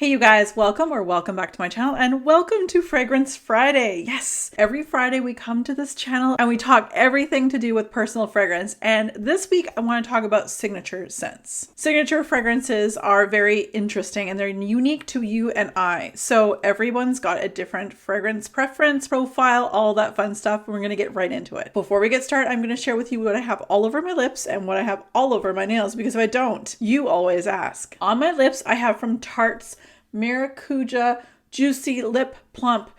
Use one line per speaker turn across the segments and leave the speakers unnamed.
Hey you guys, welcome back to my channel and welcome to Fragrance Friday. Yes, every Friday we come to this channel and we talk everything to do with personal fragrance. And this week I want to talk about signature scents. Signature fragrances are very interesting and they're unique to you and I. So everyone's got a different fragrance preference, profile, all that fun stuff. We're going to get right into it. Before we get started, I'm going to share with you what I have all over my lips and what I have all over my nails, because if I don't, you always ask. On my lips, I have from Tarte's Maracuja Juicy Lip Plump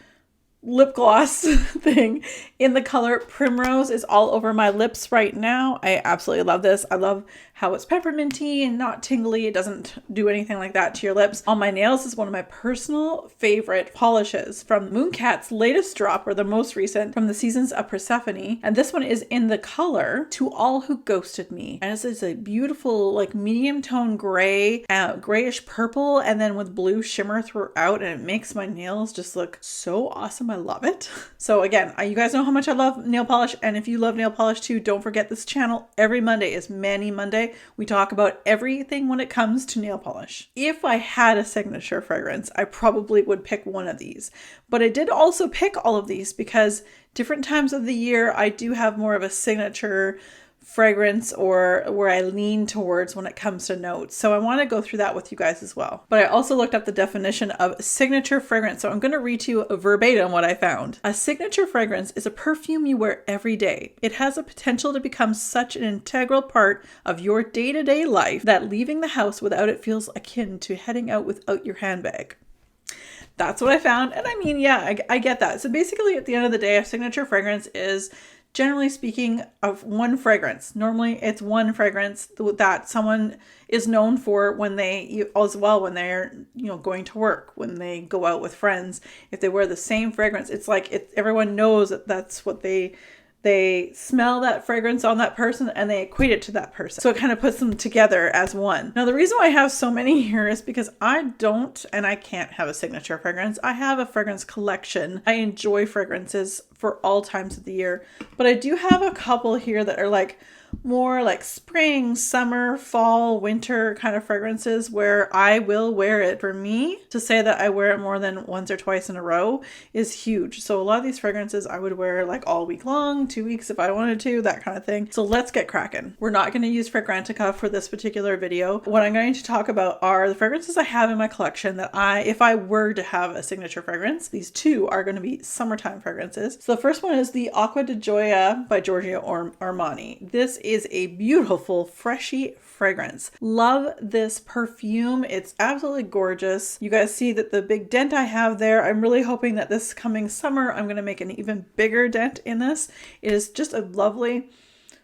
lip gloss thing in the color Primrose. Is all over my lips right now. I absolutely love this. I love how it's pepperminty and not tingly. It doesn't do anything like that to your lips. On my nails is one of my personal favorite polishes from Mooncat's latest drop, or the most recent, from the Seasons of Persephone. And this one is in the color To All Who Ghosted Me. And this is a beautiful like medium tone gray, grayish purple, and then with blue shimmer throughout. And it makes my nails just look so awesome. I love it. So again, you guys know how much I love nail polish. And if you love nail polish too, don't forget this channel every Monday is Mani Monday. We talk about everything when it comes to nail polish. If I had a signature fragrance, I probably would pick one of these. But I did also pick all of these because different times of the year, I do have more of a signature fragrance or where I lean towards when it comes to notes. So I want to go through that with you guys as well. But I also looked up the definition of signature fragrance. So I'm going to read to you verbatim what I found. A signature fragrance is a perfume you wear every day. It has a potential to become such an integral part of your day-to-day life that leaving the house without it feels akin to heading out without your handbag. That's what I found. And I mean, yeah, I get that. So basically at the end of the day, a signature fragrance is, generally speaking, of one fragrance. Normally it's one fragrance that someone is known for when they, as well, when they're, going to work, when they go out with friends. If they wear the same fragrance, it's like everyone knows that that's what they smell, that fragrance on that person, and they equate it to that person. So it kind of puts them together as one. Now, the reason why I have so many here is because I don't, and I can't have a signature fragrance. I have a fragrance collection. I enjoy fragrances for all times of the year, but I do have a couple here that are like more like spring, summer, fall, winter kind of fragrances where I will wear it. For me to say that I wear it more than once or twice in a row is huge. So a lot of these fragrances I would wear like all week long, 2 weeks if I wanted to, that kind of thing. So let's get cracking. We're not going to use Fragrantica for this particular video. What I'm going to talk about are the fragrances I have in my collection that if I were to have a signature fragrance, these two are going to be summertime fragrances. So the first one is the Acqua di Gioia by Giorgio Armani. This is a beautiful, freshy fragrance. Love this perfume. It's absolutely gorgeous. You guys see that the big dent I have there. I'm really hoping that this coming summer, I'm going to make an even bigger dent in this. It is just a lovely,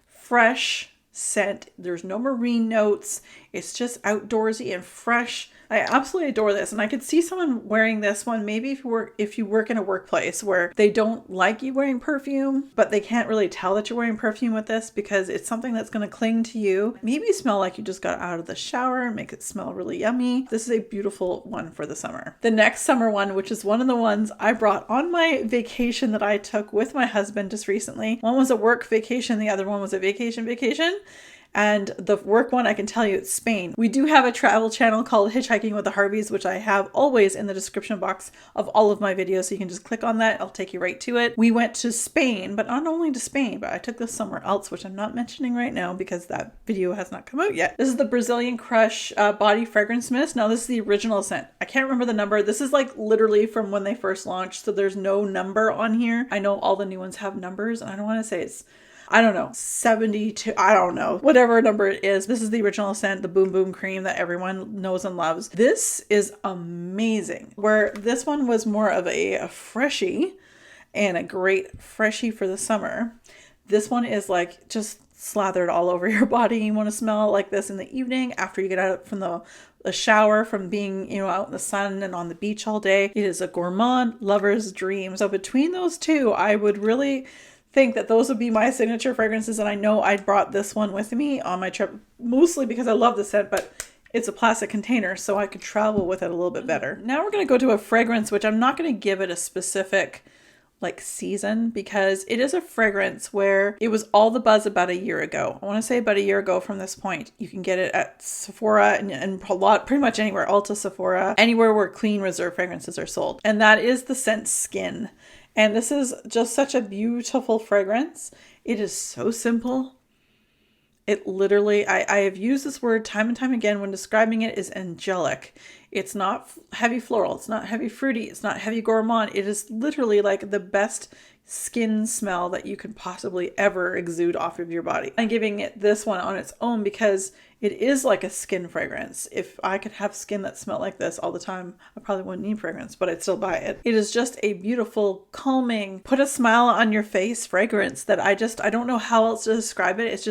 fresh scent. There's no marine notes. It's just outdoorsy and fresh. I absolutely adore this, and I could see someone wearing this one maybe if you work in a workplace where they don't like you wearing perfume, but they can't really tell that you're wearing perfume with this because it's something that's going to cling to you. Maybe smell like you just got out of the shower and make it smell really yummy. This is a beautiful one for the summer. The next summer one, which is one of the ones I brought on my vacation that I took with my husband just recently. One was a work vacation, the other one was a vacation. And the work one, I can tell you, it's Spain. We do have a travel channel called Hitchhiking with the Harveys, which I have always in the description box of all of my videos. So you can just click on that. I'll take you right to it. We went to Spain, but not only to Spain, but I took this somewhere else, which I'm not mentioning right now because that video has not come out yet. This is the Brazilian Crush Body Fragrance Mist. Now this is the original scent. I can't remember the number. This is like literally from when they first launched. So there's no number on here. I know all the new ones have numbers, and I don't want to say it's, I don't know, 72, I don't know, whatever number it is. This is the original scent, the Boom Boom Cream that everyone knows and loves. This is amazing. Where this one was more of a freshie and a great freshie for the summer. This one is like just slathered all over your body. You want to smell like this in the evening after you get out from the shower, from being, out in the sun and on the beach all day. It is a gourmand lover's dream. So between those two, I would really think that those would be my signature fragrances, and I know I brought this one with me on my trip, mostly because I love the scent, but it's a plastic container, so I could travel with it a little bit better. Now we're going to go to a fragrance, which I'm not going to give it a specific like season, because it is a fragrance where it was all the buzz about a year ago. I want to say about a year ago from this point. You can get it at Sephora and pretty much anywhere, Ulta, Sephora, anywhere where clean reserve fragrances are sold. And that is the scent Skin. And this is just such a beautiful fragrance. It is so simple. It literally, I have used this word time and time again when describing it, is angelic. It's not heavy floral. It's not heavy fruity. It's not heavy gourmand. It is literally like the best skin smell that you could possibly ever exude off of your body. I'm giving it this one on its own because it is like a skin fragrance. If I could have skin that smelled like this all the time, I probably wouldn't need fragrance, but I'd still buy it. It is just a beautiful, calming, put a smile on your face fragrance that I don't know how else to describe it.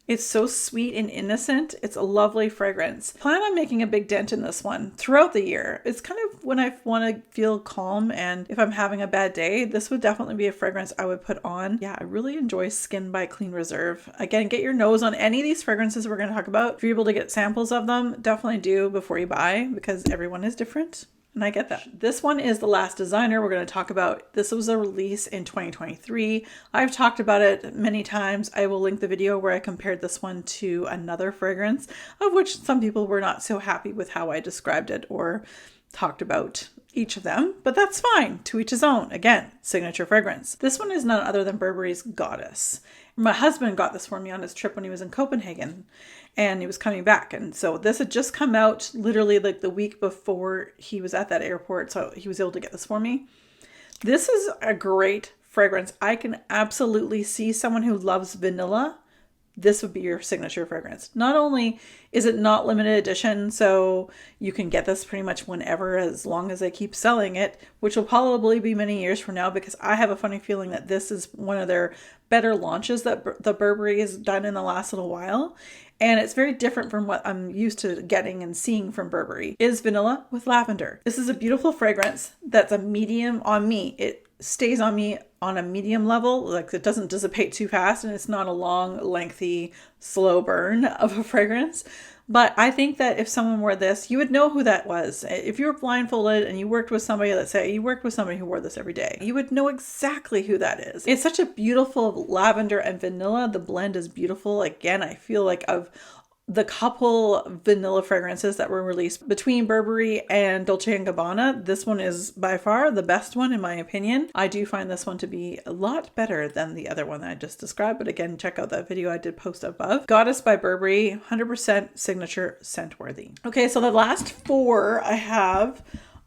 It's so sweet and innocent. It's a lovely fragrance. Plan on making a big dent in this one throughout the year. It's kind of when I want to feel calm, and if I'm having a bad day, this would definitely be a fragrance I would put on. Yeah, I really enjoy Skin by Clean Reserve. Again, get your nose on any of these fragrances we're going to talk about. If you're able to get samples of them, definitely do before you buy, because everyone is different. And I get that. This one is the last designer we're going to talk about. This was a release in 2023. I've talked about it many times. I will link the video where I compared this one to another fragrance, of which some people were not so happy with how I described it or talked about each of them, but that's fine. To each his own. Again, signature fragrance. This one is none other than Burberry's Goddess. My husband got this for me on his trip when he was in Copenhagen, and he was coming back. And so this had just come out literally like the week before he was at that airport. So he was able to get this for me. This is a great fragrance. I can absolutely see someone who loves vanilla. This would be your signature fragrance. Not only is it not limited edition, so you can get this pretty much whenever, as long as they keep selling it, which will probably be many years from now, because I have a funny feeling that this is one of their better launches that the Burberry has done in the last little while. And it's very different from what I'm used to getting and seeing from Burberry. It is vanilla with lavender. This is a beautiful fragrance that's a medium on me. It stays on me on a medium level, like it doesn't dissipate too fast, and it's not a long, lengthy, slow burn of a fragrance. But I think that if someone wore this, you would know who that was. If you were blindfolded and you worked with somebody, let's say you worked with somebody who wore this every day, you would know exactly who that is. It's such a beautiful lavender and vanilla. The blend is beautiful. Again, I feel like of the couple vanilla fragrances that were released between Burberry and Dolce & Gabbana, this one is by far the best one in my opinion. I do find this one to be a lot better than the other one that I just described, but again, check out that video I did post above. Goddess by Burberry, 100% signature scent worthy. Okay, so the last four I have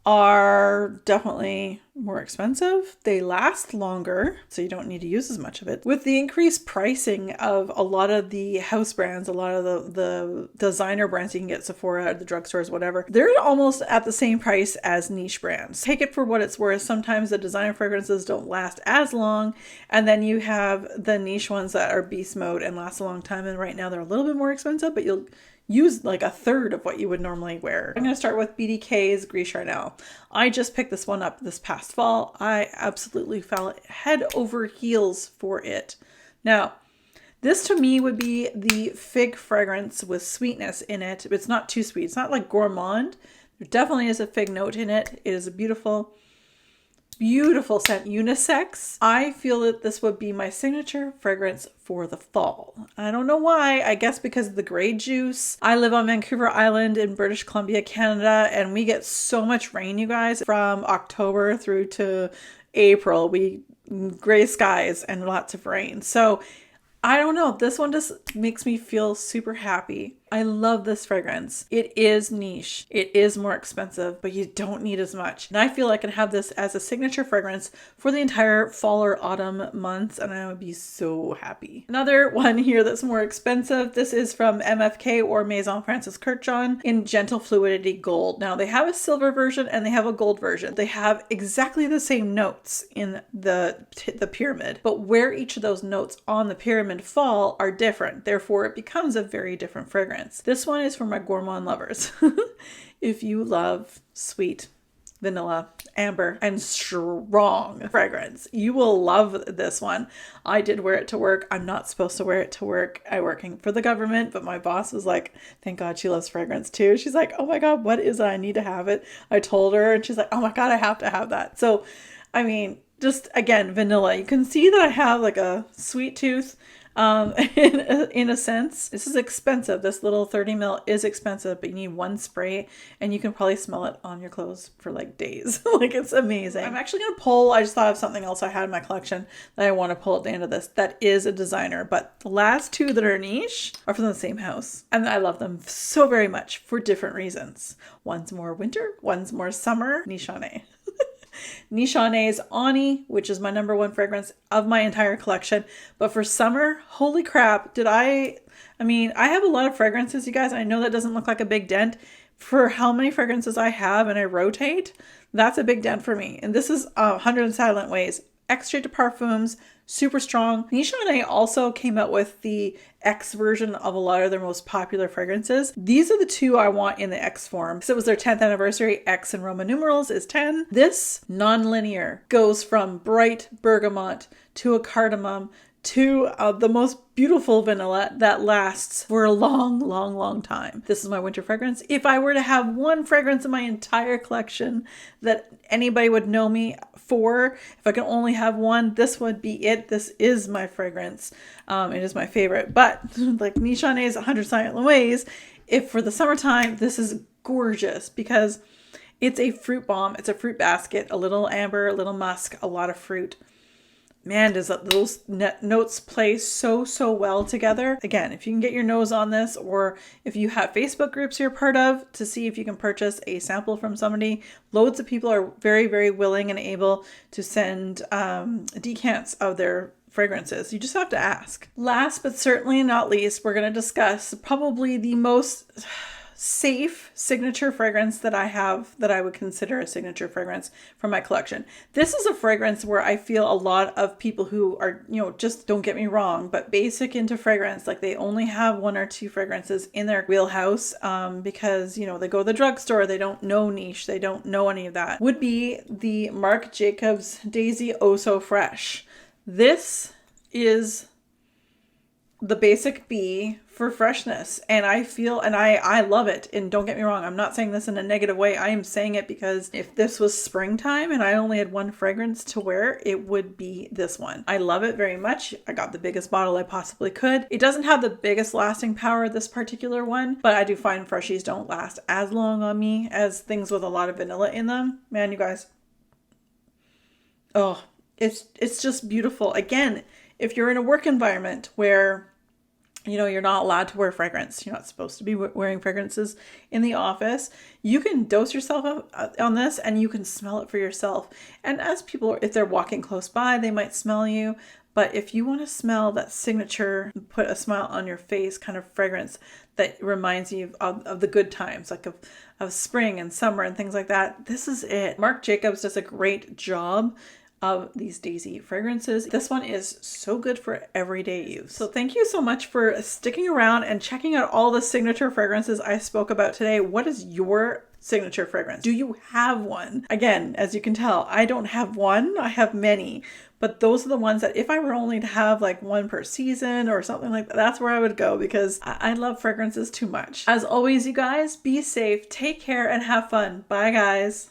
are definitely more expensive. They last longer, so you don't need to use as much of it. With the increased pricing of a lot of the house brands, a lot of the designer brands you can get, Sephora, the drugstores, whatever, they're almost at the same price as niche brands. Take it for what it's worth. Sometimes the designer fragrances don't last as long, and then you have the niche ones that are beast mode and last a long time, and right now they're a little bit more expensive, but you'll use like a third of what you would normally wear. I'm going to start with BDK's Gris Charnel. I just picked this one up this past fall. I absolutely fell head over heels for it. Now, this to me would be the fig fragrance with sweetness in it. It's not too sweet. It's not like gourmand. There definitely is a fig note in it. It is a beautiful scent, unisex. I feel that this would be my signature fragrance for the fall. I don't know why. I guess because of the gray juice. I live on Vancouver Island in British Columbia, Canada, and we get so much rain, you guys, from October through to April. We gray skies and lots of rain. So I don't know. This one just makes me feel super happy. I love this fragrance. It is niche. It is more expensive, but you don't need as much. And I feel I can have this as a signature fragrance for the entire fall or autumn months, and I would be so happy. Another one here that's more expensive. This is from MFK or Maison Francis Kurkdjian in Gentle Fluidity Gold. Now they have a silver version and they have a gold version. They have exactly the same notes in the pyramid, but where each of those notes on the pyramid fall are different. Therefore, it becomes a very different fragrance. This one is for my gourmand lovers. If you love sweet vanilla, amber, and strong fragrance, you will love this one. I did wear it to work. I'm not supposed to wear it to work. I'm working for the government, but my boss was like, thank God she loves fragrance too. She's like, oh my God, what is it? I need to have it. I told her, and she's like, oh my God, I have to have that. So, I mean, just again, vanilla. You can see that I have like a sweet tooth. In a sense, this is expensive. This little 30 ml is expensive, but you need one spray and you can probably smell it on your clothes for like days. Like, it's amazing. I'm actually going to pull, I just thought of something else I had in my collection that I want to pull at the end of this. That is a designer, but the last two that are niche are from the same house. And I love them so very much for different reasons. One's more winter, one's more summer. Nishane. Nishane's Ani, which is my number one fragrance of my entire collection. But for summer, holy crap, I have a lot of fragrances, you guys. I know that doesn't look like a big dent. For how many fragrances I have and I rotate, that's a big dent for me. And this is 100 Silent Ways. Extrait de Parfums, super strong. Nishane also came out with the X version of a lot of their most popular fragrances. These are the two I want in the X form. So it was their 10th anniversary. X in Roman numerals is 10. This non-linear goes from bright bergamot to a cardamom to the most beautiful vanilla that lasts for a long, long, long time. This is my winter fragrance. If I were to have one fragrance in my entire collection that anybody would know me for, if I could only have one, this would be it. This is my fragrance. It is my favorite. But like Nishane's 100 Silent Ways, if for the summertime, this is gorgeous because it's a fruit bomb. It's a fruit basket, a little amber, a little musk, a lot of fruit. Man, does those notes play so well together. Again, if you can get your nose on this, or if you have Facebook groups you're part of to see if you can purchase a sample from somebody, loads of people are very, very willing and able to send decants of their fragrances. You just have to ask. Last but certainly not least, we're going to discuss probably the most safe signature fragrance that I have that I would consider a signature fragrance from my collection. This is a fragrance where I feel a lot of people who are, just don't get me wrong, but basic into fragrance, like they only have one or two fragrances in their wheelhouse because, they go to the drugstore, they don't know niche, they don't know any of that, would be the Marc Jacobs Daisy Oh So Fresh. This is the basic B for freshness, and I love it. And don't get me wrong, I'm not saying this in a negative way. I am saying it because if this was springtime and I only had one fragrance to wear, it would be this one. I love it very much. I got the biggest bottle I possibly could. It doesn't have the biggest lasting power, this particular one, but I do find freshies don't last as long on me as things with a lot of vanilla in them. Man, you guys, oh, it's just beautiful. Again, if you're in a work environment where you're not allowed to wear fragrance, you're not supposed to be wearing fragrances in the office, you can dose yourself up on this and you can smell it for yourself. And as people, if they're walking close by, they might smell you. But if you want to smell that signature, put a smile on your face kind of fragrance that reminds you of the good times, like of spring and summer and things like that, this is it. Marc Jacobs does a great job of these daisy fragrances. This one is so good for everyday use. So thank you so much for sticking around and checking out all the signature fragrances I spoke about today. What is your signature fragrance? Do you have one? Again, as you can tell, I don't have one. I have many, but those are the ones that if I were only to have like one per season or something like that, that's where I would go because I love fragrances too much. As always, you guys, be safe, take care, and have fun. Bye, guys.